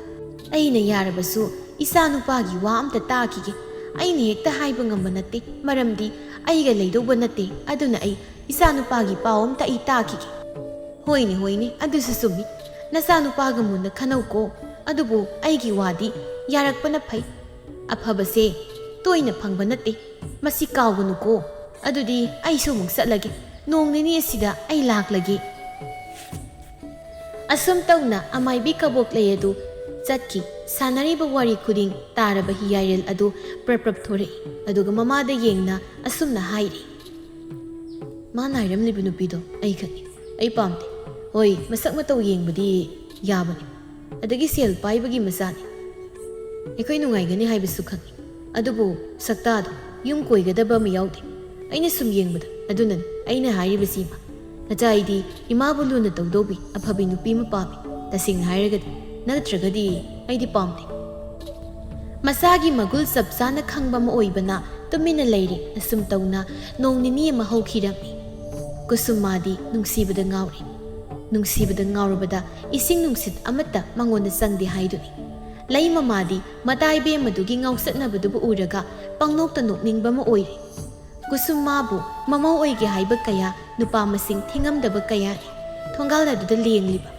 aina yarabasu isa nupagi wa amta taakige aina hekta haiba ngamba natte maramdi aiga leidoba natte aduna ai isa nupagi pawam ta I taakige hoine adusu sumi nasa nupaga munna khanauko adubu aigi wadi yarakpana phai aphabase toina phangba natte masi kawgunuko adudi aisu muk satlage nongnini asida ai laklage asum tawna amaibi kabok leyedu chatki sanariba wari khuding taraba hiyairel adu prap thore aduga mamada yengna asumna hairi manairam libinu pido ai khani ai pamte hoi masak mataw yengbadi yabani adagi sel paibagi masani ekoi nungaigani haibisu khani adubu saktado yum koigadaba ma yaude aina sum yengbada adunan aina hairibasima nachaidi imabu luna tawdobi aphabi nupi ma pami tasing hairagadi natragadi aidi pamte masagi magul sabsana khangba ma oibana tumina leiri asum tawna nongnini ma haukhirami kusumadi nungsibada ngauri nungsibada ngaurubada ising nungsit amata mangonda sangdi haiduni lei mamadi matai be madugi ngausatnabadu bu uraga pangnokta nokningba ma oire kusumabu mamau oige haiba kaya nupa masing thingamdaba kaya thongalda duda lengliba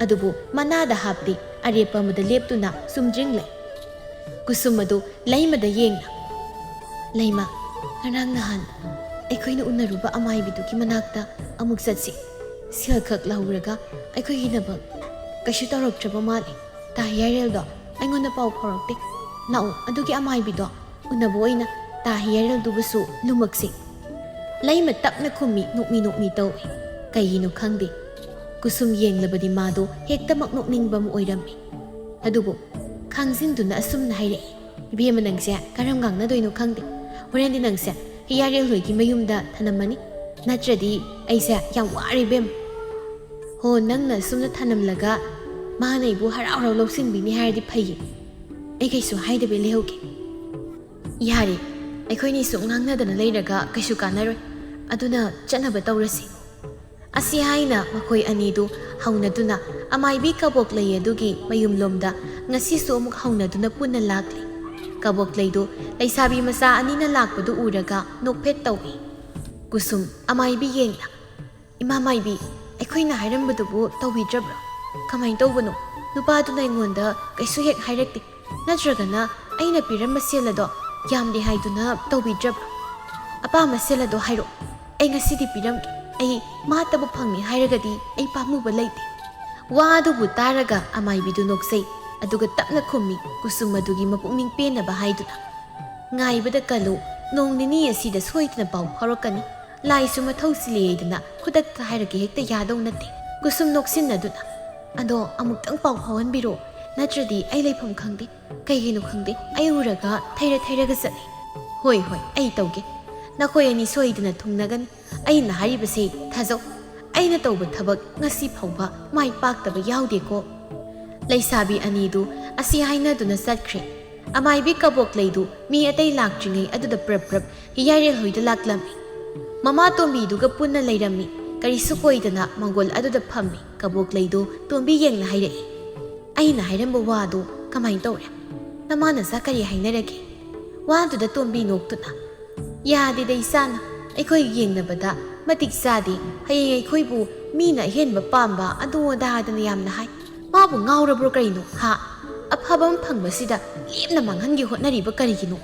adubu manada hapti arepa mada leptuna sumjring lei kusumadu leimada yengna leima ngarang nahan ekoina unaruba amaibiduki manakta amuk satsi ꯁꯦꯜ ꯈꯛ ꯂꯧꯔꯒ ꯑꯩꯈꯣꯏꯒꯤꯗꯃꯛ ꯀꯩꯁꯨ ꯇꯧꯔꯛꯇ꯭ꯔꯕ ꯃꯥꯜꯂꯤ ꯇꯥ ꯍꯤꯌꯥꯔꯦꯜꯗꯣ ꯑꯩꯉꯣꯟꯗ ꯄꯥꯎ ꯐꯥꯎꯔꯛꯇꯦ ꯅꯥꯎ ꯑꯗꯨꯒꯤ ꯑꯃꯥꯏꯕꯤꯗꯣ ꯎꯅꯕ ꯑꯣꯏꯅ ꯇꯥ ꯍꯤꯌꯥꯔꯦꯜꯗꯨꯕꯨꯁꯨ ꯂꯨꯃꯛꯁꯤ ꯂꯩꯃ ꯇꯞꯅ ꯈꯨꯝꯃꯤ ꯅꯣꯛꯃꯤ ꯇꯧꯏ ꯀꯩꯒꯤꯅꯣ ꯈꯪꯗꯦ ꯀꯨꯁꯨꯝ ꯌꯦꯡꯂꯕꯗꯤ ꯃꯥꯗꯣ ꯍꯦꯛꯇꯃꯛ ꯅꯣꯛꯅꯤꯡꯕ ꯑꯃ ꯑꯣꯏꯔꯝꯃꯤ ꯑꯗꯨꯕꯨ ꯈꯥꯡꯖꯤꯟꯗꯨꯅ ꯑꯁꯨꯝꯅ ꯍꯥꯏꯔꯛꯏ ꯏꯕꯦꯝꯃ ꯅꯪꯁꯦ ꯀꯔꯝ ꯉꯥꯡꯅꯗꯣꯏꯅꯣ ꯈꯪꯗꯦ ꯍꯣꯔꯦꯟꯗꯤ ꯅꯪꯁꯦ ꯍꯤꯌꯥꯔꯦꯜ ꯍꯣꯏꯒꯤ ꯃꯌꯨꯝꯗ ꯊꯅꯝꯃꯅꯤ ꯅꯠꯇ꯭ꯔꯗꯤ ꯑꯩꯁꯦ ꯌꯥꯝ ꯋꯥꯔꯦ ꯏꯕꯦꯝꯃ ꯍꯣ ꯅꯪꯅ ꯁꯨꯝꯅ ꯊꯅꯝꯂꯒ ꯃꯥꯅ ꯑꯩꯕꯨ ꯍꯔꯥꯎ ꯍꯔꯥꯎ ꯂꯧꯁꯤꯟꯕꯤꯅꯤ ꯍꯥꯏꯔꯗꯤ ꯐꯩꯌꯦ ꯑꯩ ꯀꯩꯁꯨ ꯍꯥꯏꯗꯕꯤ ꯂꯩꯍꯧꯒꯦ ꯌꯥꯔꯦ ꯑꯩꯈꯣꯏꯅꯤ ꯁꯨꯝ ꯉꯥꯡꯅꯗꯅ ꯂꯩꯔꯒ ꯀꯩꯁꯨ ꯀꯥꯟꯅꯔꯣꯏ ꯑꯗꯨꯅ ꯆꯠꯅꯕ ꯇꯧꯔꯁꯤ ꯑꯁꯤ ꯍꯥꯏꯅ ꯃꯈꯣꯏ ꯑꯅꯤꯗꯨ ꯍꯧꯅꯗꯨꯅ ꯑꯃꯥꯏꯕꯤ ꯀꯕꯣꯛꯂꯩ ꯑꯗꯨꯒꯤ ꯃꯌꯨꯝꯂꯣꯝꯗ ꯉꯁꯤꯁꯨ ꯑꯃꯨꯛ ꯍꯧꯅꯗꯨꯅ ꯄꯨꯟꯅ ꯂꯥꯛꯂꯤ ꯀꯕꯣꯛꯂꯩꯗꯨ ꯂꯩꯁꯥꯕꯤ ꯃꯆꯥ ꯑꯅꯤꯅ ꯂꯥꯛꯄꯗꯨ ꯎꯔꯒ ꯅꯣꯛꯐꯦꯠ ꯇꯧꯏ ꯀꯨꯁꯨꯝ ꯑꯃꯥꯏꯕꯤ ꯌꯦꯡꯅ ꯏꯃꯥ ꯃꯥꯏꯕꯤ ꯑꯩꯈꯣꯏꯅ ꯍꯥꯏꯔꯝꯕꯗꯨꯕꯨ ꯇꯧꯕꯤꯗ꯭ꯔꯕ꯭ꯔꯣ ꯀꯃꯥꯏꯅ ꯇꯧꯕꯅꯣ ꯅꯨꯄꯥꯗꯨꯅ ꯑꯩꯉꯣꯟꯗ ꯀꯩꯁꯨ ꯍꯦꯛ ꯍꯥꯏꯔꯛꯇꯦ ꯅꯠꯇ꯭ꯔꯒꯅ ꯑꯩꯅ ꯄꯤꯔꯝꯕ ꯁꯦꯜ ꯑꯗꯣ ꯌꯥꯝꯗꯦ ꯍꯥꯏꯗꯨꯅ ꯇꯧꯕꯤꯗ꯭ꯔꯕ꯭ꯔꯣ ꯑꯄꯥꯝꯕ ꯁꯦꯜ ꯑꯗꯣ ꯍꯥꯏꯔꯛꯑꯣ ꯑꯩ ꯉꯁꯤꯗꯤ ꯄꯤꯔꯝꯒꯦ ꯑꯩ ꯃꯥꯇꯕꯨ ꯐꯪꯉꯦ ꯍꯥꯏꯔꯒꯗꯤ ꯑꯩ ꯄꯥꯝꯃꯨꯕ ꯂꯩꯇꯦ ꯋꯥ ꯑꯗꯨꯕꯨ ꯇꯥꯔꯒ ꯑꯃꯥꯏꯕꯤꯗꯨ ꯅꯣꯛꯆꯩ ꯑꯗꯨꯒ ꯇꯞꯅ ꯈꯨꯝꯃꯤ ꯀꯨꯁꯨꯝ ꯑꯗꯨꯒꯤ ꯃꯄꯨꯛꯅꯤꯡ ꯄꯦꯟꯅꯕ ꯍꯥꯏꯗꯨꯅ ꯉꯥꯏꯕꯗ ꯀꯜꯂꯨ ꯅꯣꯡ ꯅꯤꯅꯤ ꯑꯁꯤꯗ ꯁꯣꯏꯗꯅ ꯄꯥꯎ ꯐꯥꯎꯔꯛꯀꯅꯤ ꯂꯥꯏꯁꯨ ꯃꯊꯧ ꯁꯤꯜꯂꯤꯗꯅ ꯈꯨꯗꯛꯇ ꯍꯥꯏꯔꯒ ꯍꯦꯛꯇ ꯌꯥꯗꯧ ꯅꯠꯇꯦ ꯀꯨꯁꯨꯝ ꯅꯣꯛꯁꯤꯟꯅꯗꯨꯅ ꯑꯗꯣ ꯑꯃꯨꯛꯇꯪ ꯄꯥꯎ ꯐꯥꯎꯍꯟꯕꯤꯔꯣ ꯅꯠꯇ꯭ꯔꯗꯤ ꯑꯩ ꯂꯩꯐꯝ ꯈꯪꯗꯦ ꯀꯩꯒꯤꯅꯣ ꯈꯪꯗꯦ ꯑꯩ ꯎꯔꯒ ꯊꯩꯔꯒ ꯆꯠꯂꯤ ꯍꯣꯏ ꯑꯩ ꯇꯧꯒꯦ ꯅꯈꯣꯏ ꯑꯅꯤ ꯁꯣꯏꯗꯅ ꯊꯨꯡꯅꯒꯅꯤ ꯑꯩꯅ ꯍꯥꯏꯔꯤꯕꯁꯤ ꯊꯥꯖꯧ ꯑꯩꯅ ꯇꯧꯕ ꯊꯕꯛ ꯉꯁꯤ ꯐꯥꯎꯕ ꯃꯥꯏ ꯄꯥꯛꯇꯕ ꯌꯥꯎꯗꯦꯀꯣ ꯂꯩꯁꯥꯕꯤ ꯑꯅꯤꯗꯨ ꯑꯁꯤ ꯍꯥꯏꯅꯗꯨꯅ ꯆꯠꯈ꯭ꯔꯦ ꯑꯃꯥꯏꯕꯤ ꯀꯕꯣꯛꯂꯩꯗꯨ ꯃꯤ ꯑꯇꯩ ꯂꯥꯛꯇ꯭ꯔꯤꯉꯩ ꯑꯗꯨꯗ ꯄ꯭ꯔꯞ ꯍꯤꯌꯥꯔꯦꯜ ꯍꯣꯏꯗ ꯂꯥꯛꯂꯝꯃꯤ ꯃꯃꯥ ꯇꯣꯝꯕꯤꯗꯨꯒ ꯄꯨꯟꯅ ꯂꯩꯔꯝꯃꯤ ꯀꯔꯤꯁꯨ ꯀꯣꯏꯗꯅ ꯃꯪꯒꯣꯜ ꯑꯗꯨꯗ ꯐꯝꯃꯤ ꯀꯕꯣꯛꯂꯩꯗꯨ ꯇꯣꯝꯕꯤ ꯌꯦꯡꯅ ꯍꯥꯏꯔꯛꯏ ꯑꯩꯅ ꯍꯥꯏꯔꯝꯕ ꯋꯥꯗꯨ ꯀꯃꯥꯏꯅ ꯇꯧꯔꯦ ꯅꯃꯥ ꯅꯆꯥ ꯀꯔꯤ ꯍꯥꯏꯅꯔꯒꯦ ꯋꯥꯗꯨꯗ ꯇꯣꯝꯕꯤ ꯅꯣꯛꯇꯨꯅ ꯌꯥꯗꯦꯗ ꯏꯆꯥꯅ ꯑꯩꯈꯣꯏ ꯌꯦꯡꯅꯕꯗ ꯃꯇꯤꯛ ꯆꯥꯗꯦ ꯍꯌꯦꯡ ꯑꯩꯈꯣꯏꯕꯨ ꯃꯤꯅ ꯑꯍꯦꯟꯕ ꯄꯥꯝꯕ ꯑꯗꯨ ꯑꯗꯥꯗꯅ ꯌꯥꯝꯅ ꯍꯥꯏ ꯃꯥꯕꯨ ꯉꯥꯎꯔꯕ꯭ꯔꯣ ꯀꯔꯤꯅꯣ ꯍꯥ ꯑꯐꯕ ꯑꯃ ꯐꯪꯕꯁꯤꯗ ꯂꯦꯝꯅ ꯃꯥꯡꯍꯟꯒꯦ ꯍꯣꯠꯅꯔꯤꯕ ꯀꯔꯤꯒꯤꯅꯣ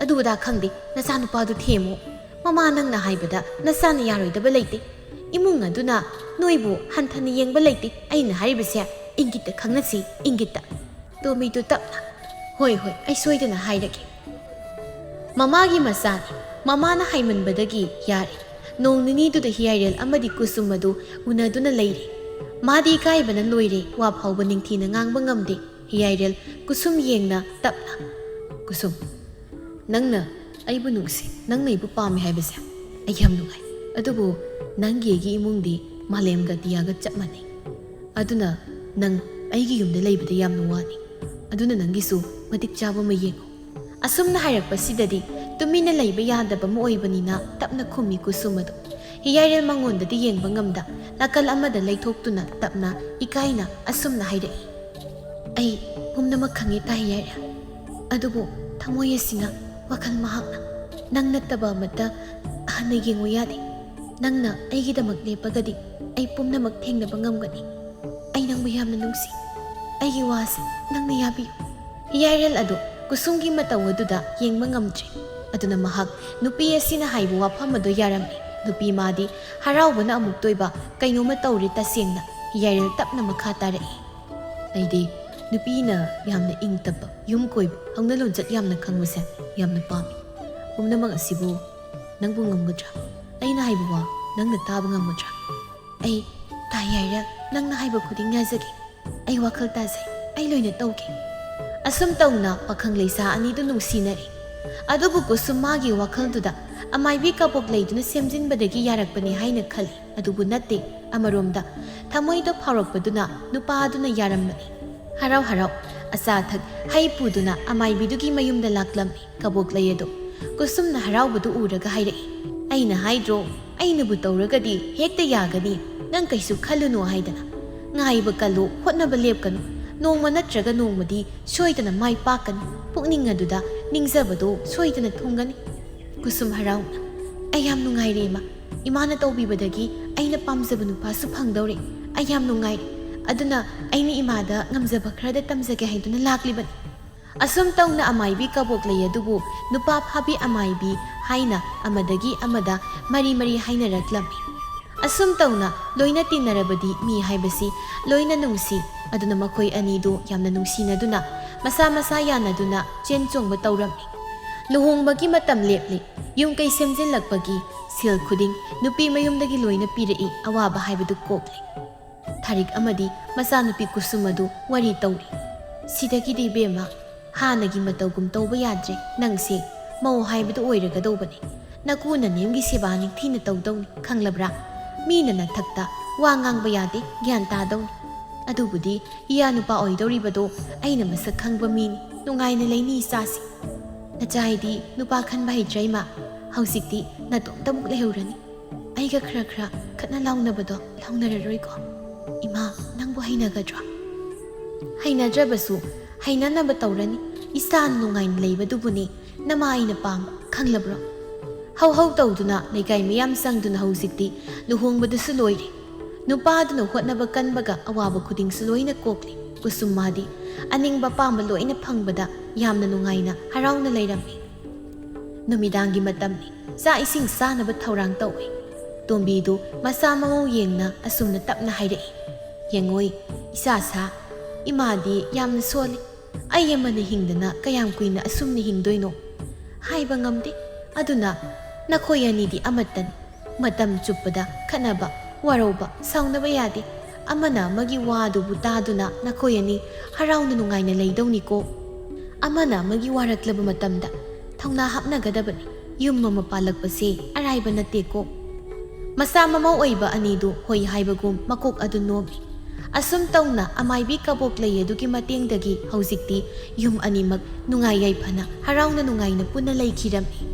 ꯑꯗꯨ ꯑꯗꯥ ꯈꯪꯗꯦ ꯅꯆꯥꯅꯨꯄꯥꯗꯨ ꯊꯦꯝꯃꯨ ꯃꯃꯥ ꯅꯪꯅ ꯍꯥꯏꯕꯗ ꯅꯆꯥꯅ ꯌꯥꯔꯣꯏꯗꯕ ꯂꯩꯇꯦ ꯏꯃꯨꯡ ꯑꯗꯨꯅ ꯅꯣꯏꯕꯨ ꯍꯟꯊꯅ ꯌꯦꯡꯕ ꯂꯩꯇꯦ ꯑꯩꯅ ꯍꯥꯏꯔꯤꯕꯁꯦ ꯏꯪꯒꯤꯠꯇ ꯈꯪꯅꯁꯤ ꯏꯪꯒꯤꯠꯇ ꯇꯣꯝꯕꯤꯗꯨ ꯇꯞꯅ ꯍꯣꯏ ꯑꯩ ꯁꯣꯏꯗꯅ ꯍꯥꯏꯔꯒꯦ ꯃꯃꯥꯒꯤ ꯃꯆꯥꯅꯤ ꯃꯃꯥꯅ ꯍꯥꯏꯃꯟꯕꯗꯒꯤ ꯌꯥꯔꯦ ꯅꯣꯡ ꯅꯤꯅꯤꯗꯨꯗ ꯍꯤꯌꯥꯔꯦꯜ ꯑꯃꯗꯤ ꯀꯨꯁꯨꯝ ꯑꯗꯨ ꯎꯅꯗꯨꯅ ꯂꯩꯔꯦ ꯃꯥꯗꯤ ꯏꯀꯥꯏꯕꯅ ꯂꯣꯏꯔꯦ ꯋꯥ ꯐꯥꯎꯕ ꯅꯤꯡꯊꯤꯅ ꯉꯥꯡꯕ ꯉꯝꯗꯦ ꯍꯤꯌꯥꯔꯦꯜ ꯀꯨꯁꯨꯝ ꯌꯦꯡꯅ ꯇꯞꯅ ꯀꯨꯁꯨꯝ ꯅꯪꯅ ꯑꯩꯕꯨ ꯅꯨꯡꯁꯤ ꯅꯪꯅ ꯑꯩꯕꯨ ꯄꯥꯝꯃꯤ ꯍꯥꯏꯕꯁꯦ ꯑꯩ ꯌꯥꯝ ꯅꯨꯡꯉꯥꯏ ꯑꯗꯨꯕꯨ ꯅꯪꯒꯤ ꯑꯩꯒꯤ ꯏꯃꯨꯡꯗꯤ ꯃꯥꯂꯦꯝꯒ ꯗꯤꯌꯥꯒ ꯆꯞ ꯃꯥꯟꯅꯩ ꯑꯗꯨꯅ ꯅꯪ ꯑꯩꯒꯤ ꯌꯨꯝꯗ ꯂꯩꯕꯗ ꯌꯥꯝꯅ ꯋꯥꯅꯤ ꯑꯗꯨꯅ ꯅꯪꯒꯤꯁꯨ ꯃꯇꯤꯛ ꯆꯥꯕ ꯑꯃ ꯌꯦꯡꯉꯨ ꯑꯁꯨꯝꯅ ꯍꯥꯏꯔꯛꯄꯁꯤꯗꯗꯤ ꯇꯨꯃꯤꯟꯅ ꯂꯩꯕ ꯌꯥꯗꯕ ꯑꯃ ꯑꯣꯏꯕꯅꯤꯅ ꯇꯞꯅ ꯈꯨꯝꯃꯤ ꯀꯨꯁꯨꯝ ꯑꯗꯨ ꯍꯤꯌꯥꯔꯦꯜ ꯃꯉꯣꯟꯗꯗꯤ ꯌꯦꯡꯕ ꯉꯝꯗ ꯅꯥꯀꯜ ꯑꯃꯗ ꯂꯩꯊꯣꯛꯇꯨꯅ ꯇꯞꯅ ꯏꯀꯥꯏꯅ ꯑꯁꯨꯝꯅ ꯍꯥꯏꯔꯛꯏ ꯑꯩ ꯄꯨꯝꯅꯃꯛ ꯈꯪꯉꯤ ꯇꯥ ꯍꯤꯌꯥꯔꯦꯜ ꯑꯗꯨꯕꯨ ꯊꯃꯣꯏ ꯑꯁꯤꯅ ꯋꯥꯈꯜ ꯃꯍꯥꯛꯅ ꯅꯪ ꯅꯠꯇꯕ ꯑꯃꯠꯇ ꯍꯟꯅ ꯌꯦꯡꯉꯨ ꯌꯥꯗꯦ ꯅꯪꯅ ꯑꯩꯒꯤꯗꯃꯛ ꯂꯦꯞꯄꯒꯗꯤ ꯑꯩ ꯄꯨꯝꯅꯃꯛ ꯊꯦꯡꯅꯕ ꯉꯝꯒꯅꯤ ꯑꯩ ꯅꯪꯕꯨ ꯌꯥꯝꯅ ꯅꯨꯡꯁꯤ ꯑꯩꯒꯤ ꯋꯥꯁꯦ ꯅꯪꯅ ꯌꯥꯕꯤꯌꯨ ꯍꯤꯌꯥꯔꯦꯜ ꯑꯗꯨ ꯀꯨꯁꯨꯝꯒꯤ ꯃꯇꯧ ꯑꯗꯨꯗ ꯌꯦꯡꯕ ꯉꯝꯗ꯭ꯔꯦ ꯑꯗꯨꯅ ꯃꯍꯥꯛ ꯅꯨꯄꯤ ꯑꯁꯤꯅ ꯍꯥꯏꯕ ꯋꯥꯐꯝ ꯑꯗꯨ ꯌꯥꯔꯝꯃꯤ ꯅꯨꯄꯤ ꯃꯥꯗꯤ ꯍꯔꯥꯎꯕꯅ ꯑꯃꯨꯛ ꯇꯣꯏꯕ ꯀꯩꯅꯣꯝꯃ ꯇꯧꯔꯦ ꯇꯁꯦꯡꯅ ꯍꯤꯌꯥꯔꯦꯜ ꯇꯞꯅ ꯃꯈꯥ ꯇꯥꯔꯛꯏ ꯑꯩꯗꯤ ꯅꯨꯄꯤꯅ ꯌꯥꯝꯅ ꯏꯪ ꯇꯞꯄ ꯌꯨꯝ ꯀꯣꯏꯕ ꯍꯧꯅ ꯂꯣꯟꯆꯠ ꯌꯥꯝꯅ ꯈꯪꯕꯁꯦ ꯌꯥꯝꯅ ꯄꯥꯝꯃꯤ ꯄꯨꯝꯅꯃꯛ ꯑꯁꯤꯕꯨ ꯅꯪꯕꯨ ꯉꯝꯒꯗ꯭ꯔꯥ ꯑꯩꯅ ꯍꯥꯏꯕ ꯋꯥ ꯅꯪꯅ ꯇꯥꯕ ꯉꯝꯒꯗ꯭ꯔꯥ ꯑꯩ ꯇꯥ ꯍꯤꯌꯥꯔꯦꯜ ꯅꯪꯅ ꯍꯥꯏꯕ ꯈꯨꯗꯤꯡ ꯌꯥꯖꯒꯦ ꯑꯩ ꯋꯥꯈꯜ ꯇꯥꯖꯩ ꯑꯩ ꯂꯣꯏꯅ ꯇꯧꯒꯦ ꯑꯁꯨꯝ ꯇꯧꯅ ꯄꯥꯈꯪ ꯂꯩꯁꯥ ꯑꯅꯤꯗꯨ ꯅꯨꯡꯁꯤꯅꯔꯤ ꯑꯗꯨꯕꯨ ꯀꯨꯁꯨꯝ ꯃꯥꯒꯤ ꯋꯥꯈꯜꯗꯨꯗ ꯑꯃꯥꯏꯕꯤ ꯀꯕꯣꯛꯂꯩꯗꯨꯅ ꯁꯦꯝꯖꯤꯟꯕꯗꯒꯤ ꯌꯥꯔꯛꯄꯅꯤ ꯍꯥꯏꯅ ꯈꯜꯂꯤ ꯑꯗꯨꯕꯨ ꯅꯠꯇꯦ ꯑꯃꯔꯣꯝꯗ ꯊꯃꯣꯏꯗ ꯐꯥꯎꯔꯛꯄꯗꯨꯅ ꯅꯨꯄꯥꯗꯨꯅ ꯌꯥꯔꯝꯕꯅꯤ ꯍꯔꯥꯎ ꯑꯆꯥ ꯑꯊꯛ ꯍꯩ ꯄꯨꯗꯨꯅ ꯑꯃꯥꯏꯕꯤꯗꯨꯒꯤ ꯃꯌꯨꯝꯗ ꯂꯥꯛꯂꯝꯃꯤ ꯀꯕꯣꯛꯂꯩ ꯑꯗꯨ ꯀꯨꯁꯨꯝꯅ ꯍꯔꯥꯎꯕꯗꯨ ꯎꯔꯒ ꯍꯥꯏꯔꯛꯏ ꯑꯩꯅ ꯍꯥꯏꯗ꯭ꯔꯣ ꯑꯩꯅꯕꯨ ꯇꯧꯔꯒꯗꯤ ꯍꯦꯛꯇ ꯌꯥꯒꯅꯤ ꯅꯪ ꯀꯩꯁꯨ ꯈꯜꯂꯨꯅꯨ ꯍꯥꯏꯗꯅ ꯉꯥꯏꯕ ꯀꯜꯂꯨ ꯍꯣꯠꯅꯕ ꯂꯦꯞꯀꯅꯨ ꯅꯣꯡꯃ ꯅꯠꯇ꯭ꯔꯒ ꯅꯣꯡꯃꯗꯤ ꯁꯣꯏꯗꯅ ꯃꯥꯏ ꯄꯥꯛꯀꯅꯤ ꯄꯨꯛꯅꯤꯡ ꯑꯗꯨꯗ ꯅꯤꯡꯖꯕꯗꯣ ꯁꯣꯏꯗꯅ ꯊꯨꯡꯒꯅꯤ ꯀꯨꯁꯨꯝ ꯍꯔꯥꯎꯅ ꯑꯩ ꯌꯥꯝ ꯅꯨꯡꯉꯥꯏꯔꯦ ꯏꯃꯥꯅ ꯇꯧꯕꯤꯕꯗꯒꯤ ꯑꯩꯅ ꯄꯥꯝꯖꯕ ꯅꯨꯄꯥꯁꯨ ꯐꯪꯗꯧꯔꯦ ꯑꯩ ꯌꯥꯝ ꯅꯨꯡꯉꯥꯏꯔꯦ ꯑꯗꯨꯅ ꯑꯩꯅ ꯏꯃꯥꯗ ꯉꯝꯖꯕ ꯈꯔꯗ ꯇꯝꯖꯒꯦ ꯍꯥꯏꯗꯨꯅ ꯂꯥꯛꯂꯤꯕꯅꯤ ꯑꯁꯨꯝ ꯇꯧꯅ ꯑꯃꯥꯏꯕꯤ ꯀꯕꯣꯛꯂꯩ ꯑꯗꯨꯕꯨ ꯅꯨꯄꯥ ꯐꯥꯕꯤ ꯑꯃꯥꯏꯕꯤ ꯍꯥꯏꯅ ꯑꯃꯗꯒꯤ ꯑꯃꯗ ꯃꯔꯤ ꯍꯥꯏꯅꯔꯛꯂꯝꯃꯤ Asum tauna loina tinarabadi mi haibasi loina nungsi aduna makhoi anidu yamna nungsinaduna masa masa yanaduna chen chongba tawramni luhongbagi matam lepli yung kay semjinlakpagi sil khuding nupi mayumdagi loina pirai awaba haibadu kokli Tarik amadi masa nupi kusumadu wari tawri sidagi di bema hanagi matawgum tawba yadre nangse mau haibadu oiragadawbani nakuna nemgi sebani thina tawdawni khanglabra Mina na thakta wa ngang bayade gyan ta daw adubudi iya nupa oidoribado aina masak khangba mini nungai na laini sasi nachai nupa khan bai jaima hausikti na tom tamuk lehurani aiga khra khra khatna launabado launararoi ko ima nangbo hainagadra hainadrabasu hainanaba tawrani isan nungai na leibadubuni nama aina pam khanglabro Hau tawduna lekai miyam sangduna hausikti luhongbadasu loire nupaduna hotnaba kanbaga awaba khudingsu loina kokli kusumadi aningba pamba loina phangbada yamna nungaina harauna leirammi numidangi matamni sa ising sanaba thaurang tawi tombidu masa mamau yengna asumna tapna hairai yengoi isa sa imadi yamna soli ayamana hingdana kayam kuina asumni hingdoino haiba ngamde aduna Nakoyani di amatan matam chupada kanaba waroba saunaba yadi amana magi wadu butaduna nakoyani harauna nungai na leidawni ko amana magi waraklaba matamda thauna hapnagadabani yum mama palakpase araiba nate ko masa mamau oiba anidu hoi haibagum makok adu nobi asum tauna amaibi kabok leyedugi matengdagi hauzikti yum animak nungai yaipana harauna nungai na puna leikirami